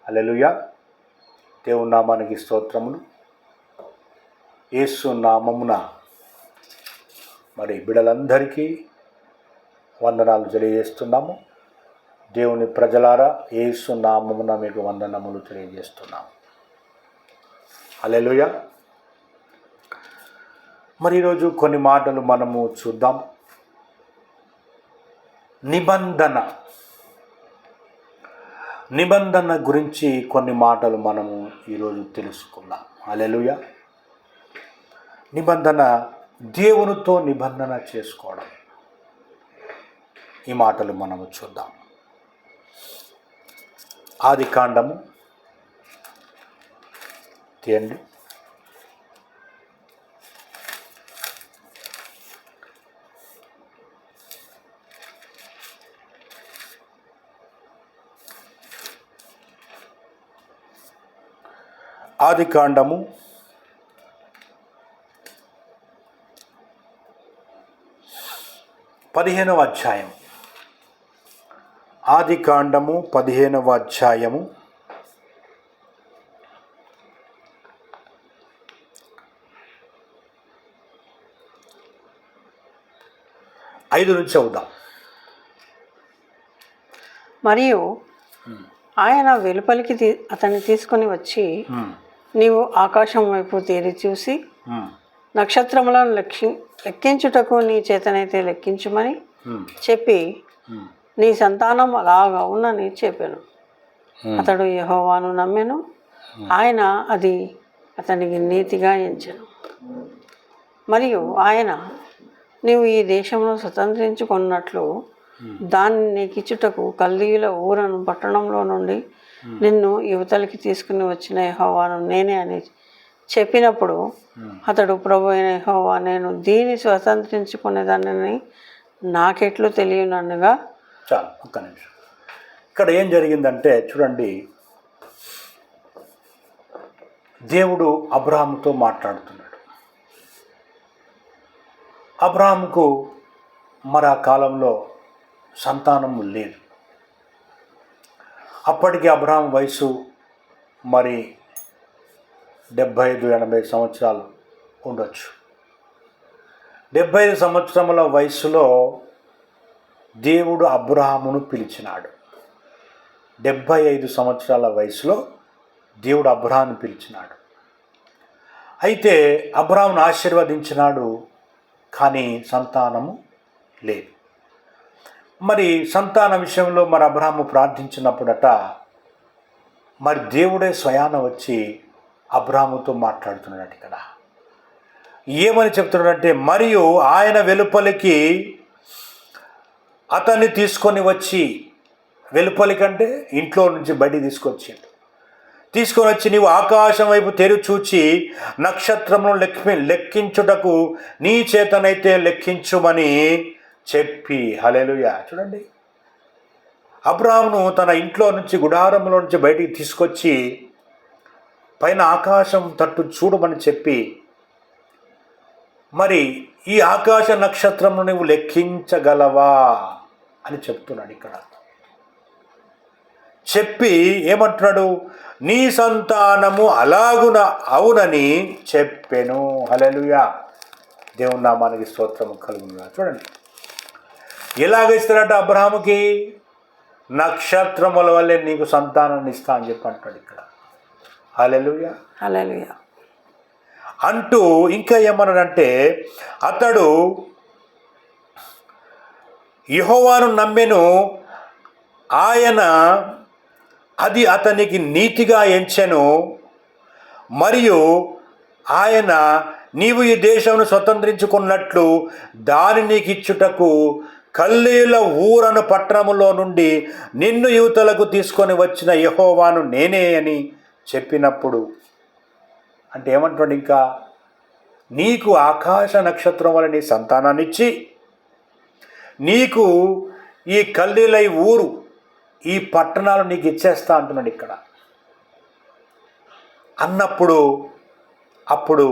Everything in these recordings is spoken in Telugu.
హల్లెలూయా. దేవుని నామానికి స్తోత్రములు. యేసు నామమున మరి బిడ్డలందరికీ వందనాలు తెలియజేస్తున్నాము. దేవుని ప్రజలారా, యేసు నామమున మీకు వందనములు తెలియజేస్తున్నాము. హల్లెలూయా. మరి ఈరోజు కొన్ని మాటలు మనము చూద్దాం. నిబంధన గురించి కొన్ని మాటలు మనము ఈరోజు తెలుసుకుందాం. హల్లెలూయా. నిబంధన, దేవునితో నిబంధన చేసుకోవడం, ఈ మాటలు మనము చూద్దాం. ఆదికాండము తీయండి. ఆదికాండము 15వ అధ్యాయం. ఆదికాండము 15వ అధ్యాయము 5 నుంచి చదువుదాం. మరియు ఆయన వెలుపలికి అతన్ని తీసుకొని వచ్చి, నీవు ఆకాశం వైపు తేరి చూసి నక్షత్రములను లెక్కించుటకు నీ చేతనైతే లెక్కించుమని చెప్పి, నీ సంతానం అలాగా ఉన్నని చెప్పాను. అతడు యెహోవాను నమ్మెను, ఆయన అది అతనికి నీతిగా ఎంచెను. మరియు ఆయన, నీవు ఈ దేశమును స్వతంత్రించుకున్నట్లు దాన్ని నీకిచ్చుటకు కల్దీయుల ఊరను పట్టణంలో నుండి నిన్ను యువతలకి తీసుకుని వచ్చిన యెహోవాను నేనే అని చెప్పినప్పుడు అతడు, ప్రభు అయిన యెహోవా, నేను దీన్ని స్వతంత్రించుకునేదాన్ని నాకెట్లు తెలియనగా. చాలు, ఒక్క నిమిషం. ఇక్కడ ఏం జరిగిందంటే చూడండి, దేవుడు అబ్రాహాముతో మాట్లాడుతున్నాడు. అబ్రాహాముకు మరి ఆ కాలంలో సంతానము లేదు. అప్పటికి అబ్రాహాం వయసు మరి 75-80 సంవత్సరాలు ఉండొచ్చు. 75 సంవత్సరముల వయసులో దేవుడు అబ్రాహామును పిలిచినాడు. 75 సంవత్సరాల వయసులో దేవుడు అబ్రాహామును పిలిచినాడు. అయితే అబ్రాహామును ఆశీర్వదించినాడు, కానీ సంతానము లేదు. మరి సంతాన విషయంలో మరి అబ్రాహాము ప్రార్థించినప్పుడట మరి దేవుడే స్వయాన వచ్చి అబ్రాహాముతో మాట్లాడుతున్నాడు. ఇక్కడ ఏమని చెప్తున్నాడంటే, మరియు ఆయన వెలుపలికి అతన్ని తీసుకొని వచ్చి, వెలుపలికంటే ఇంట్లో నుంచి బయటికి తీసుకొని వచ్చి, నీవు ఆకాశం వైపు తెరు చూచి నక్షత్రములను లెక్కించుటకు నీ చేతనైతే లెక్కించుమని చెప్పి. హల్లెలూయా. చూడండి, అబ్రాహామును తన ఇంట్లో నుంచి, గుడారంలో నుంచి బయటికి తీసుకొచ్చి పైన ఆకాశం తట్టు చూడమని చెప్పి, మరి ఈ ఆకాశ నక్షత్రమును నువ్వు లెక్కించగలవా అని చెప్తున్నాడు. ఇక్కడ చెప్పి ఏమంటున్నాడు, నీ సంతానము అలాగున అవునని చెప్పెను. హల్లెలూయా. దేవుని నామానికి స్తోత్రము కలుగునుగా. చూడండి, ఎలాగ ఇస్తాడట అబ్రాహాముకి? నక్షత్రముల వల్లే నీకు సంతానాన్ని ఇస్తా అని చెప్పి అంటాడు ఇక్కడ. హల్లెలూయా. హల్లెలూయా. అంటూ ఇంకా ఏమన్నాడంటే, అతడు యెహోవాను నమ్మెను, ఆయన అది అతనికి నీతిగా ఎంచెను. మరియు ఆయన, నీవు ఈ దేశమును స్వతంత్రించుకున్నట్లు దాని నీకు ఇచ్చుటకు కల్దీయుల ఊరను పట్టణములో నుండి నిన్ను యువతలకు తీసుకొని వచ్చిన యెహోవాను నేనే అని చెప్పినప్పుడు, అంటే ఏమంటాడు ఇంకా, నీకు ఆకాశ నక్షత్రం వల్ల నీ సంతానాన్ని ఇచ్చి, నీకు ఈ కల్దీయుల ఊరు, ఈ పట్టణాలు నీకు ఇచ్చేస్తా అంటున్నాడు ఇక్కడ. అన్నప్పుడు అప్పుడు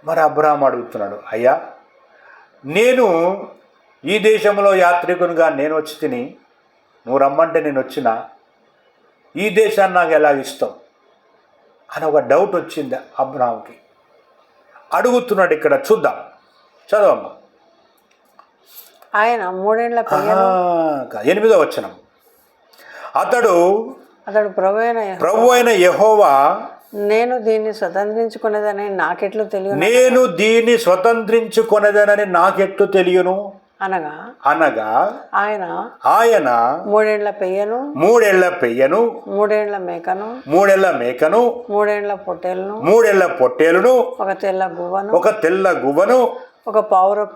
మరి అబ్రాహాము అడుగుతున్నాడు, అయ్యా, నేను ఈ దేశంలో యాత్రికునిగా నేను వచ్చి తిని, నువ్వు రమ్మంటే నేను వచ్చినా, ఈ దేశాన్ని నాకు ఎలాగిస్తావు అని ఒక డౌట్ వచ్చింది అబ్రహాంకి. అడుగుతున్నాడు ఇక్కడ, చూద్దాం, చదవమ్మా. ఆయన 3 ఏళ్ల పెయ్యను 8వ వచనం. అతడు ప్రభు అయిన యెహోవా నేను దీన్ని స్వతంత్రించుకునేదని నాకెట్లు తెలియదు అనగా ఆయన 3 ఏళ్ల పెయ్యను 3 ఏళ్ల మేకను 3 ఏళ్ల పొట్టేలును ఒక తెల్ల గువ్వను ఒక పావురపు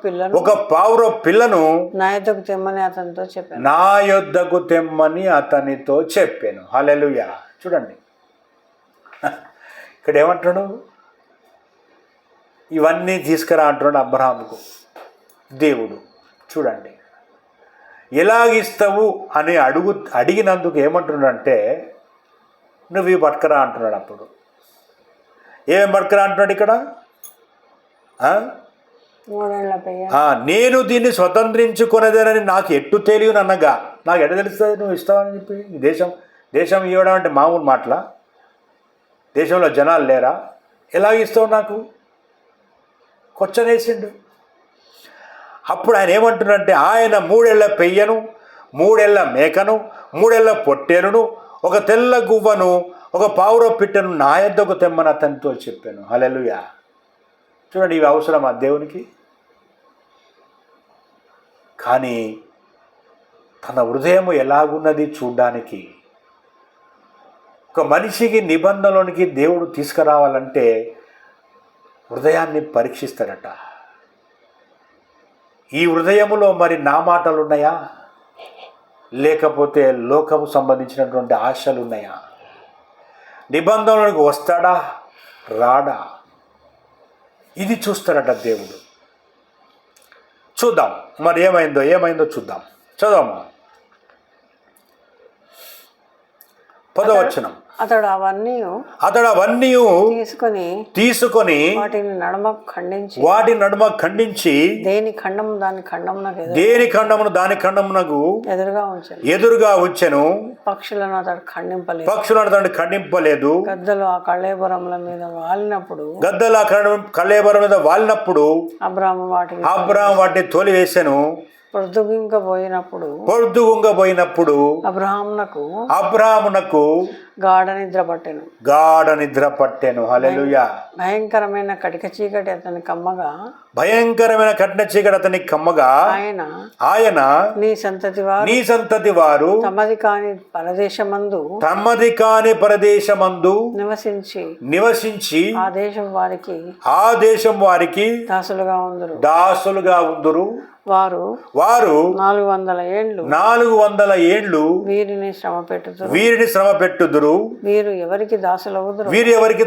పిల్లను నా యొద్దకు తెమ్మని అతనితో చెప్పాను. హల్లెలూయా. చూడండి ఇక్కడ ఏమంటాడు, ఇవన్నీ తీసుకురా అంటున్నాడు అబ్రహాముకు దేవుడు. చూడండి, ఎలాగిస్తావు అని అడిగినందుకు ఏమంటున్నాడంటే, నువ్వు ఇవి పట్టుకరా అంటున్నాడు. అప్పుడు ఏం పట్టుకరా అంటున్నాడు ఇక్కడ, నేను దీన్ని స్వతంత్రించుకునేదేనని నాకు ఎట్టు తెలియను అనగా, నాకు ఎట్ట తెలుస్తుంది నువ్వు ఇస్తావని చెప్పి. దేశం ఇవ్వడం అంటే మామూలు మాటలా? దేశంలో జనాలు లేరా? ఎలాగిస్తావు నాకు? కొచ్చనేసిండు. అప్పుడు ఆయన ఏమంటున్నాడంటే, ఆయన 3 ఏళ్ల పెయ్యను 3 ఏళ్ల మేకను 3 ఏళ్ల పొట్టేలును ఒక తెల్ల గువ్వను ఒక పావురపు పిట్టను నా యొద్దకు తెమ్మని అతనితో చెప్పాను. హల్లెలూయా. చూడండి, ఇవి అవసరమా దేవునికి? కానీ తన హృదయం ఎలాగున్నది చూడ్డానికి, ఒక మనిషికి నిబంధనలోనికి దేవుడు తీసుకురావాలంటే హృదయాన్ని పరీక్షిస్తాడట. ఈ హృదయములో మరి నా మాటలు ఉన్నాయా, లేకపోతే లోకము సంబంధించినటువంటి ఆశలు ఉన్నాయా? నిబంధనలోనికి వస్తాడా రాడా, ఇది చూస్తాడట దేవుడు. చూద్దాం మరి ఏమైందో చూద్దాం. చదవమ్మా 10వ వచనం. అతడు అవన్నీ తీసుకొని వాటిని నడుమ ఖండించి దేని ఖండమును దాని ఖండమునకు ఎదురుగా ఉంచెను. పక్షులను అతడు ఖండింపలేదు. గద్దలు ఆ కళేబరముల మీద వాలినప్పుడు అబ్రాము వాటిని తోలివేసెను. పొద్దుగుంగబోయినప్పుడు అబ్రాహామునకు గాఢ నిద్ర పట్టెను. హల్లెలూయా. భయంకరమైన కటిక చీకటి అతని కమ్మగా ఆయన నీ సంతతి వారు తమది కాని పరదేశమందు నివసించి ఆ దేశం వారికి దాసులుగా ఉందురు. వారు 400 ఏండ్లు వీరిని శ్రమ పెట్టుదురు. వీరు ఎవరికి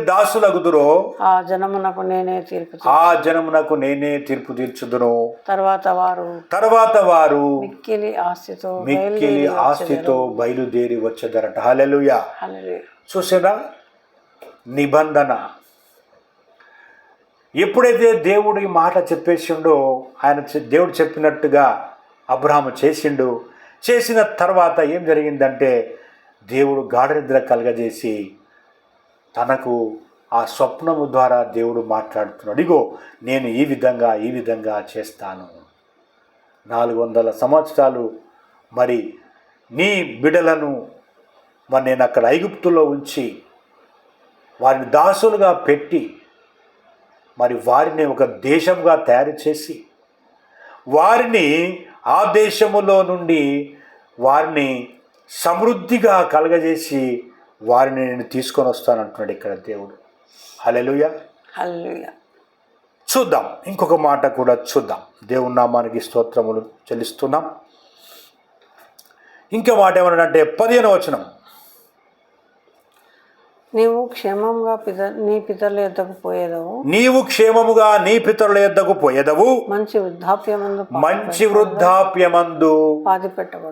దాసులగుదురో ఆ జనమునకు నేనే తీర్పు తీర్చుదును. తర్వాత వారు మిక్కిలి ఆస్తితో బయలుదేరి వచ్చేదరట. హల్లెలూయా. చూసారా నిబంధన. ఎప్పుడైతే దేవుడు ఈ మాట చెప్పేసిండో, దేవుడు చెప్పినట్టుగా అబ్రహాము చేసిన తర్వాత ఏం జరిగిందంటే, దేవుడు గాఢ నిద్ర కలగజేసి తనకు ఆ స్వప్నము ద్వారా దేవుడు మాట్లాడుతున్నాడు. ఇగో నేను ఈ విధంగా చేస్తాను. 400 సంవత్సరాలు మరి నీ బిడ్డలను మరి నేను అక్కడ ఐగుప్తులో ఉంచి వారిని దాసులుగా పెట్టి మరి వారిని ఒక దేశంగా తయారు చేసి వారిని ఆ దేశములో నుండి వారిని సమృద్ధిగా కలగజేసి వారిని నేను తీసుకొని వస్తానంటున్నాడు ఇక్కడ దేవుడు. హల్లెలూయా. చూద్దాం, ఇంకొక మాట కూడా చూద్దాం. దేవుని నామానికి స్తోత్రములు చెల్లిస్తున్నాం. ఇంకో మాట ఏమన్నాడంటే 15వ వచనం. నీవు క్షేమముగా నీ పితరుల యొద్దకు పోయేదవు. మంచి వృద్ధాప్యమందు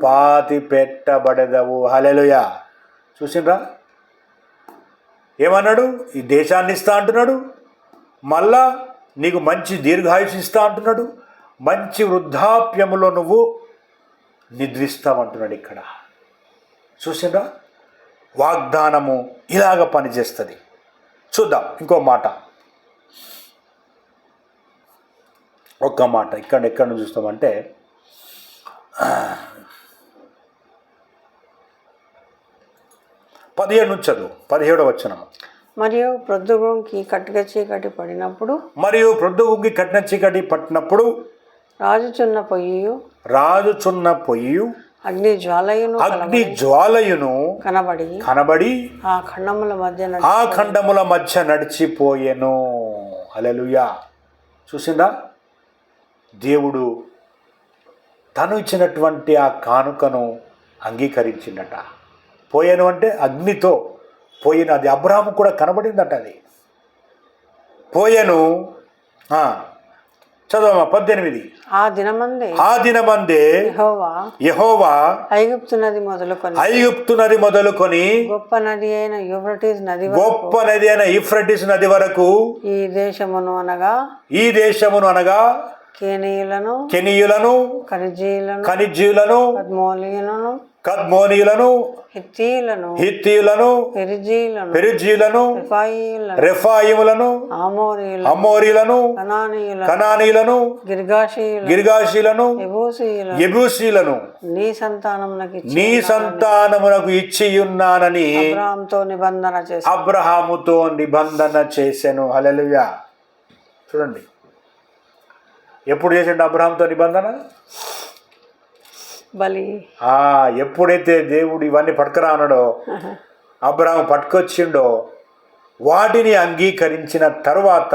పాతి పెట్టబడెదవు. హల్లెలూయా. చూసిండ్రా ఏమన్నాడు? ఈ దేశాన్ని ఇస్తా అంటున్నాడు, మళ్ళా నీకు మంచి దీర్ఘాయుష్ ఇస్తా అంటున్నాడు, మంచి వృద్ధాప్యములో నువ్వు నిద్రిస్తావంటున్నాడు ఇక్కడ. చూసిండ్రా వాగ్దానము ఇలాగ పనిచేస్తుంది. చూద్దాం ఇంకో మాట, ఒక్క మాట ఎక్కడ నుంచి చూస్తామంటే 17 నుంచి చదువు, 17వ వచనం. మరియు ప్రొద్దుగుంకి కట్టిక చీకటి పడినప్పుడు కట్టిన చీకటి పట్టినప్పుడు రాజుచున్న పొయ్యి అగ్ని జ్వాలయును కనబడి ఆ ఖండముల మధ్య నడిచిపోయెను. హల్లెలూయా. చూసిందా, దేవుడు తను ఇచ్చినటువంటి ఆ కానుకను అంగీకరించిందట. పోయాను అంటే అగ్నితో పోయిన, అది అబ్రహాము కూడా కనబడిందట. అది పోయాను. చదవమ్మా 18. ఆ దినమందే యెహోవా ఐగుప్తు నది మొదలుకొని గొప్ప నది అయిన యూఫ్రటీస్ నది వరకు ఈ దేశమును అనగా కెనీయులను కనిజీయులను కద్మోనీయులను హిత్తీయులను పెరిజీయులను రెఫాయిములను అమోరీలను కనానీయులను గిర్గాషీలను యెబూసీయులను నీ సంతానమునకు ఇచ్చియున్నానని అబ్రహాముతో నిబంధన చేసెను. హల్లెలూయా. చూడండి, ఎప్పుడు చేసిండు అబ్రహాంతో నిబంధన? ఎప్పుడైతే దేవుడు ఇవన్నీ పట్టుకురా అన్నాడో, అబ్రహాం పట్టుకొచ్చిండో, వాటిని అంగీకరించిన తరువాత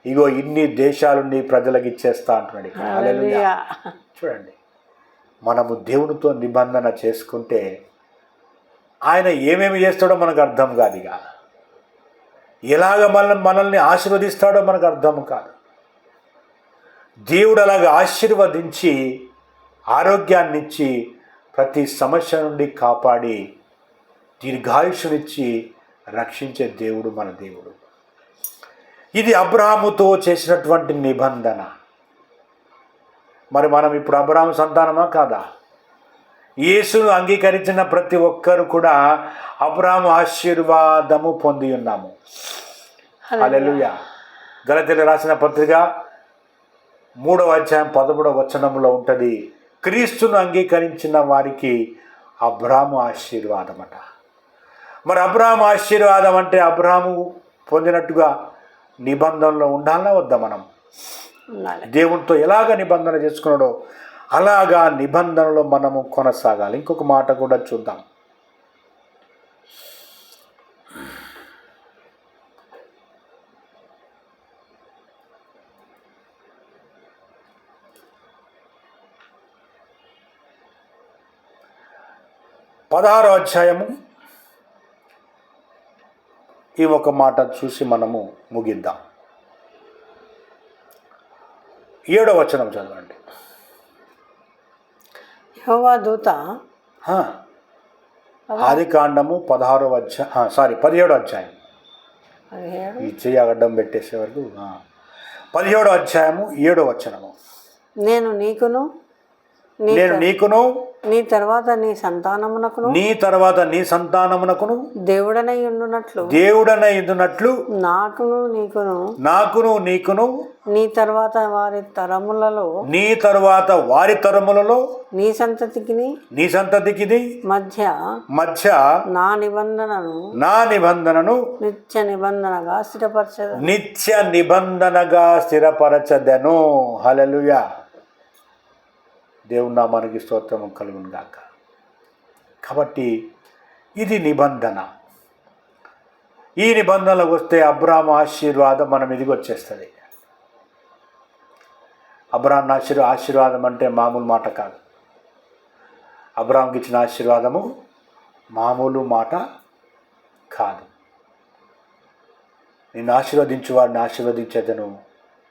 ఇగో ఇన్ని దేశాలు నీ ప్రజలకు ఇచ్చేస్తా అంటున్నాడు. హల్లెలూయా. చూడండి, మనము దేవునితో నిబంధన చేసుకుంటే ఆయన ఏమేమి చేస్తాడో మనకు అర్థం కాదు. ఇక ఎలాగ మనల్ని ఆశీర్వదిస్తాడో మనకు అర్థం కాదు. దేవుడు అలాగ ఆశీర్వదించి ఆరోగ్యాన్నిచ్చి ప్రతి సమస్య నుండి కాపాడి దీర్ఘాయుష్నిచ్చి రక్షించే దేవుడు మన దేవుడు. ఇది అబ్రహాముతో చేసినటువంటి నిబంధన. మరి మనం ఇప్పుడు అబ్రహాము సంతానమా కాదా? యేసును అంగీకరించిన ప్రతి ఒక్కరు కూడా అబ్రహాము ఆశీర్వాదము పొంది ఉన్నాము. హల్లెలూయా. గలతీయులకు రాసిన పత్రిక 3వ అధ్యాయం 13వ వచనంలో ఉంటుంది, క్రీస్తును అంగీకరించిన వారికి అబ్రహాము ఆశీర్వాదం అట. మరి అబ్రహాము ఆశీర్వాదం అంటే అబ్రహాము పొందినట్టుగా నిబంధనలో ఉండాలా వద్దా? మనం దేవునితో ఎలాగ నిబంధన చేసుకున్నాడో అలాగా నిబంధనలో మనము కొనసాగాలి. ఇంకొక మాట కూడా చూద్దాం. పదహారో అధ్యాయము ఈ ఒక మాట చూసి మనము ముగిద్దాం. 7వ వచనం చదవండి. యెహోవా దూత ఆదికాండము 17వ అధ్యాయం ఈ చెయ్యి అడ్డం పెట్టేసే వరకు 17వ అధ్యాయము 7వ వచనము. నేను నీకును నీ తర్వాత నీ సంతానమునకును దేవుడనై ఉండునట్లు నాకును నీకును నీ తర్వాత వారి తరములలో నీ సంతతికి మధ్య నా నిబంధనను నిత్య నిబంధనగా స్థిరపరచదను. హల్లెలూయా. దేవుని నామానికి స్తోత్రము కలుగును గాక. కాబట్టి ఇది నిబంధన. ఈ నిబంధనలకు వస్తే అబ్రహాము ఆశీర్వాదం మన మీదకి వచ్చేస్తుంది. అబ్రహాం ఆశీర్వాదం అంటే మామూలు మాట కాదు. అబ్రహాంకి ఇచ్చిన ఆశీర్వాదము మామూలు మాట కాదు. నిన్ను ఆశీర్వదించు వారిని ఆశీర్వదించేదను.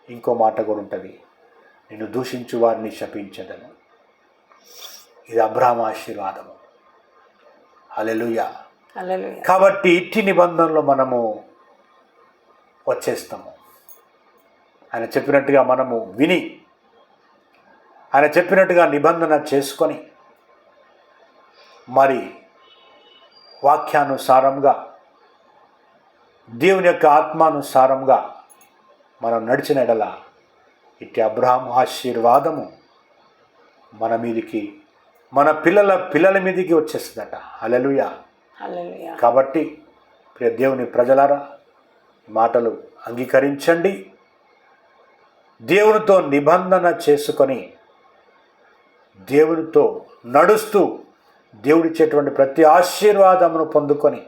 ఇంకో మాట కూడా ఉంటుంది, నిన్ను దూషించు వారిని శపించేదను. ఇది అబ్రహాం ఆశీర్వాదము. హల్లెలూయా. కాబట్టి ఇట్టి నిబంధనలో మనము వచ్చేస్తాము. ఆయన చెప్పినట్టుగా మనము విని ఆయన చెప్పినట్టుగా నిబంధన చేసుకొని మరి వాక్యానుసారంగా దేవుని యొక్క ఆత్మానుసారంగా మనం నడిచిన ఎడల ఇట్టి అబ్రహాం ఆశీర్వాదము మన మీదికి, మన పిల్లల మీదికి వచ్చేస్తుందట. హల్లెలూయా. హల్లెలూయా. కాబట్టి ప్రియ దేవుని ప్రజలారా, మాటలు అంగీకరించండి. దేవునితో నిబంధన చేసుకొని దేవునితో నడుస్తూ దేవుడిచ్చేటువంటి ప్రతి ఆశీర్వాదమును పొందుకొని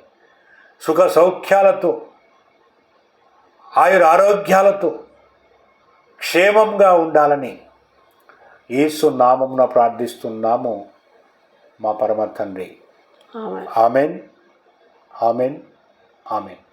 సుఖ సౌఖ్యాలతో ఆయురారోగ్యాలతో క్షేమంగా ఉండాలని యేసు నామమున ప్రార్థిస్తున్నాము మా పరమ తండ్రి. ఆమేన్. Amen, amen, amen.